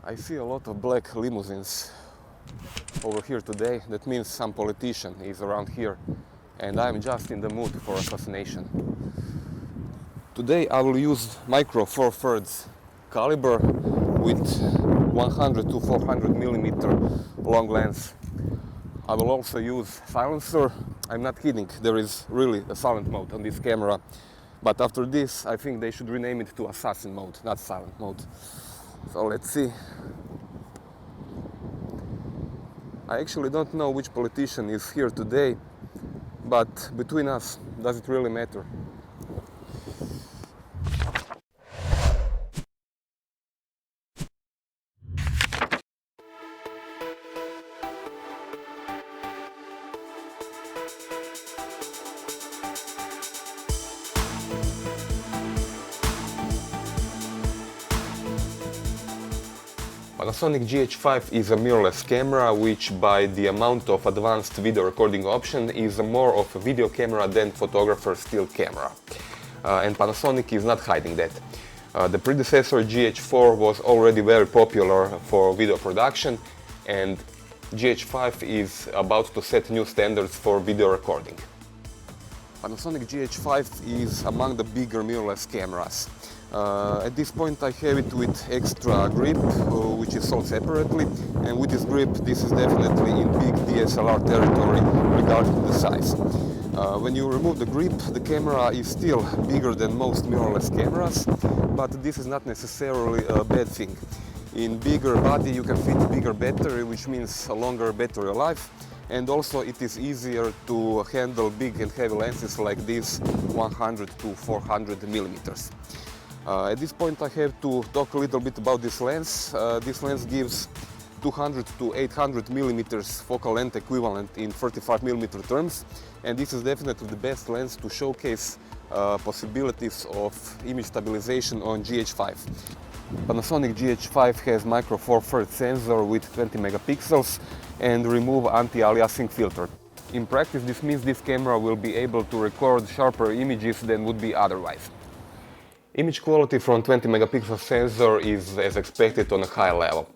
I see a lot of black limousines over here today. That means some politician is around here, and I'm just in the mood for assassination. Today I will use micro 4/3 caliber with 100 to 400 millimeter long lens. I will also use silencer. I'm not kidding, there is really a silent mode on this camera, but after this I think they should rename it to assassin mode, not silent mode. So let's see. I actually don't know which politician is here today, but between us, does it really matter? Panasonic GH5 is a mirrorless camera which, by the amount of advanced video recording option, is more of a video camera than photographer's still camera. And Panasonic is not hiding that. The predecessor GH4 was already very popular for video production, and GH5 is about to set new standards for video recording. Panasonic GH5 is among the bigger mirrorless cameras. At this point I have it with extra grip, which is sold separately, and with this grip this is definitely in big DSLR territory regarding the size. When you remove the grip, the camera is still bigger than most mirrorless cameras, but this is not necessarily a bad thing. In bigger body you can fit bigger battery, which means a longer battery life, and also it is easier to handle big and heavy lenses like this 100 to 400 millimeters. At this point I have to talk a little bit about this lens. This lens gives 200 to 800 millimeters focal length equivalent in 35 millimeter terms, and this is definitely the best lens to showcase possibilities of image stabilization on GH5. Panasonic GH5 has micro 4/3 sensor with 20 megapixels and remove anti-aliasing filter. In practice this means this camera will be able to record sharper images than would be otherwise. Image quality from 20 megapixel sensor is as expected on a high level.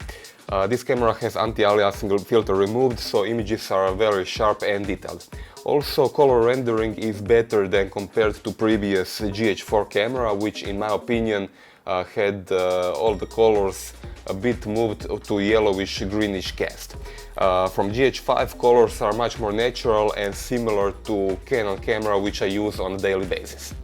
This camera has anti-aliasing filter removed, so images are very sharp and detailed. Also, color rendering is better than compared to previous GH4 camera, which in my opinion had all the colors a bit moved to yellowish greenish cast. From GH5 colors are much more natural and similar to Canon camera, which I use on a daily basis.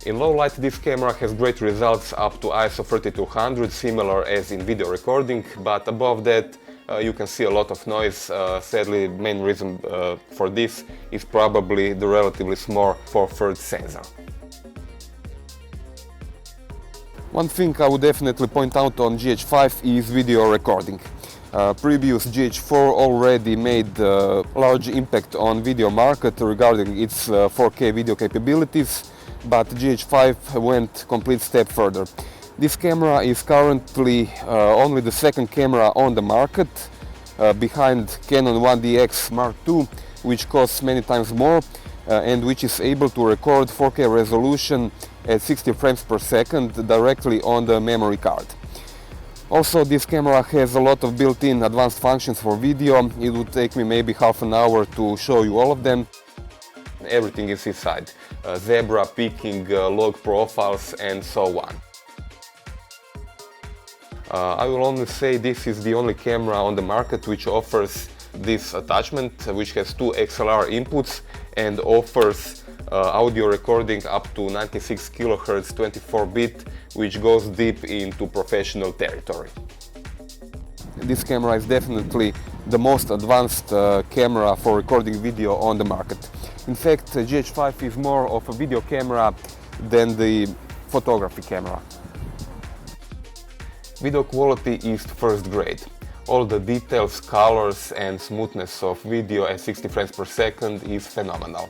In low light this camera has great results up to ISO 3200, similar as in video recording, but above that you can see a lot of noise. Sadly, the main reason for this is probably the relatively small 4/3 sensor. One thing I would definitely point out on GH5 is video recording. Previous GH4 already made a large impact on video market regarding its 4K video capabilities, but GH5 went complete step further. This camera is currently only the second camera on the market, behind Canon 1DX Mark II, which costs many times more and which is able to record 4K resolution at 60 frames per second directly on the memory card. Also, this camera has a lot of built-in advanced functions for video. It would take me maybe half an hour to show you all of them. Everything is inside. Zebra, peaking, log profiles and so on. I will only say this is the only camera on the market which offers this attachment, which has two XLR inputs and offers audio recording up to 96 kHz 24-bit, which goes deep into professional territory. This camera is definitely the most advanced camera for recording video on the market. In fact, GH5 is more of a video camera than the photography camera. Video quality is first grade. All the details, colors and smoothness of video at 60 frames per second is phenomenal.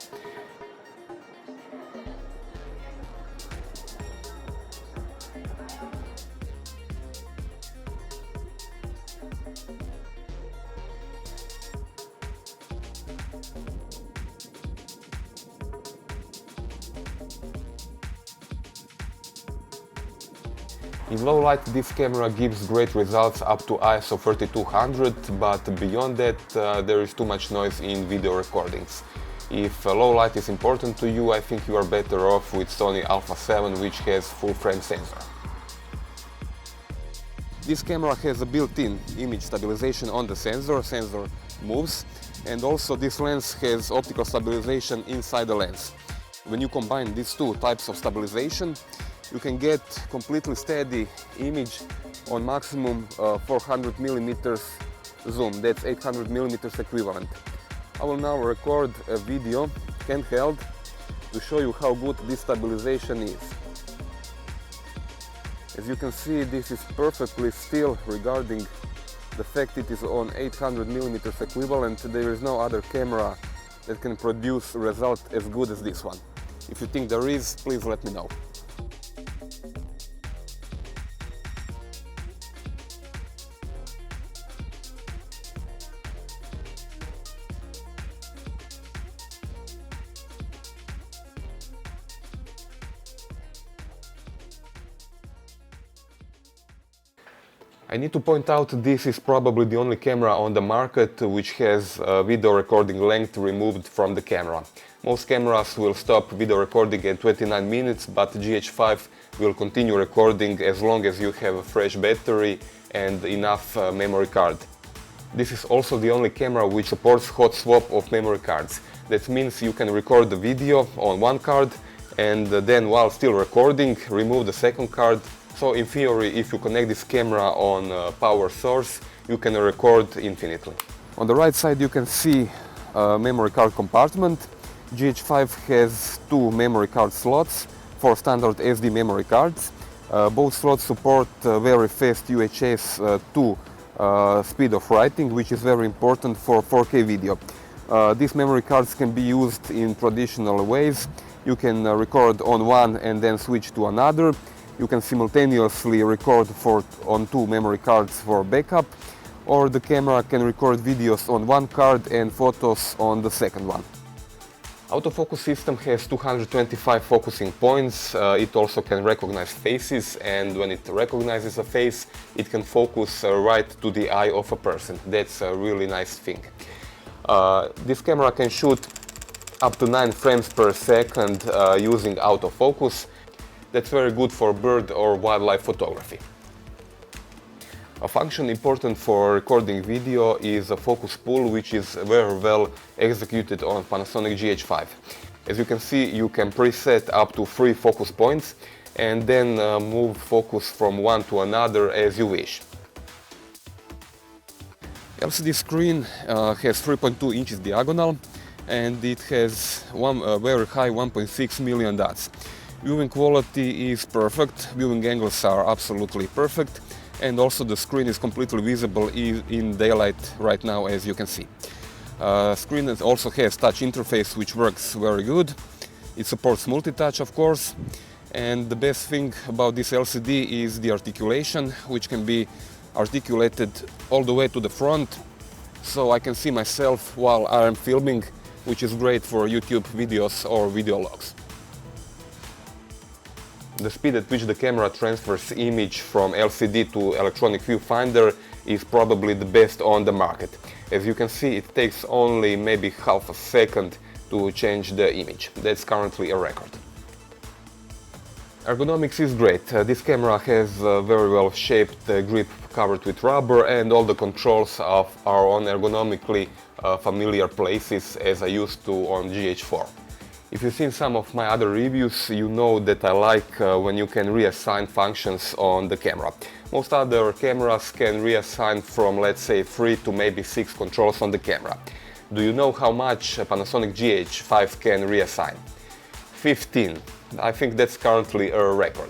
In low light this camera gives great results up to ISO 3200, but beyond that there is too much noise in video recordings. If low light is important to you, I think you are better off with Sony Alpha 7, which has full frame sensor. This camera has a built-in image stabilization on the sensor moves, and also this lens has optical stabilization inside the lens. When you combine these two types of stabilization, you can get completely steady image on maximum 400 mm zoom, that's 800 mm equivalent. I will now record a video handheld to show you how good this stabilization is. As you can see, this is perfectly still regarding the fact it is on 800 mm equivalent. There is no other camera that can produce a result as good as this one. If you think there is, please let me know. I need to point out this is probably the only camera on the market which has video recording length removed from the camera. Most cameras will stop video recording at 29 minutes, but GH5 will continue recording as long as you have a fresh battery and enough memory card. This is also the only camera which supports hot swap of memory cards. That means you can record the video on one card and then while still recording remove the second card. So in theory, if you connect this camera on a power source, you can record infinitely. On the right side you can see a memory card compartment. GH5 has two memory card slots for standard SD memory cards. Both slots support very fast UHS 2 speed of writing, which is very important for 4K video. These memory cards can be used in traditional ways. You can record on one and then switch to another. You can simultaneously record on two memory cards for backup, or the camera can record videos on one card and photos on the second one. Autofocus system has 225 focusing points. It also can recognize faces, and when it recognizes a face, it can focus right to the eye of a person. That's a really nice thing. This camera can shoot up to 9 frames per second using autofocus. That's very good for bird or wildlife photography. A function important for recording video is a focus pull, which is very well executed on Panasonic GH5. As you can see, you can preset up to 3 focus points and then move focus from one to another as you wish. LCD screen has 3.2 inches diagonal and it has very high 1.6 million dots. Viewing quality is perfect, viewing angles are absolutely perfect, and also the screen is completely visible in daylight right now, as you can see. Screen also has touch interface which works very good. It supports multi-touch, of course, and the best thing about this LCD is the articulation, which can be articulated all the way to the front, so I can see myself while I am filming, which is great for YouTube videos or video logs. The speed at which the camera transfers image from LCD to electronic viewfinder is probably the best on the market. As you can see, it takes only maybe half a second to change the image. That's currently a record. Ergonomics is great. This camera has a very well shaped grip covered with rubber, and all the controls are on ergonomically familiar places as I used to on GH4. If you've seen some of my other reviews, you know that I like when you can reassign functions on the camera. Most other cameras can reassign from, let's say, 3 to maybe 6 controls on the camera. Do you know how much a Panasonic GH5 can reassign? 15. I think that's currently a record.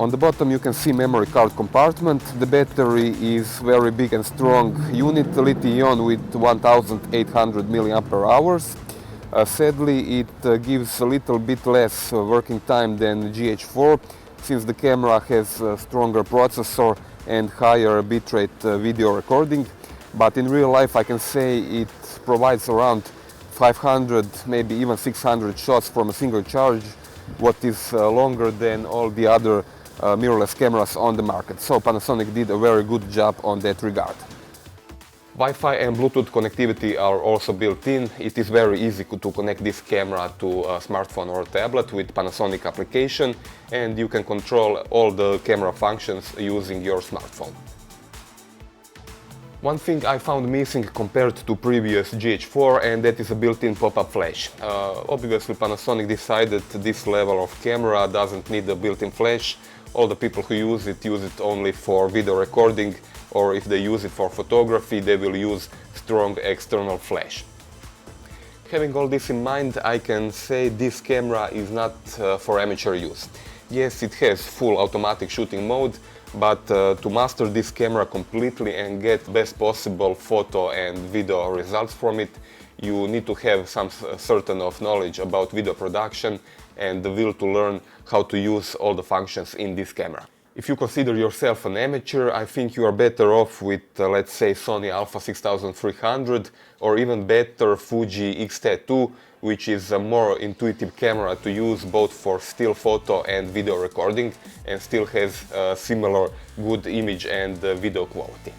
On the bottom you can see memory card compartment. The battery is very big and strong unit, lithium with 1800 mAh. Sadly, it gives a little bit less working time than GH4, since the camera has a stronger processor and higher bitrate video recording. But in real life I can say it provides around 500, maybe even 600 shots from a single charge, what is longer than all the other mirrorless cameras on the market. So Panasonic did a very good job on that regard. Wi-Fi and Bluetooth connectivity are also built in. It is very easy to connect this camera to a smartphone or a tablet with Panasonic application, and you can control all the camera functions using your smartphone. One thing I found missing compared to previous GH4, and that is a built-in pop-up flash. Obviously Panasonic decided this level of camera doesn't need a built-in flash. All the people who use it only for video recording, or if they use it for photography, they will use strong external flash. Having all this in mind, I can say this camera is not for amateur use. Yes, it has full automatic shooting mode, but to master this camera completely and get best possible photo and video results from it, you need to have some certain of knowledge about video production and the will to learn how to use all the functions in this camera. If you consider yourself an amateur, I think you are better off with, let's say, Sony Alpha 6300 or even better Fuji X-T2, which is a more intuitive camera to use both for still photo and video recording and still has similar good image and video quality.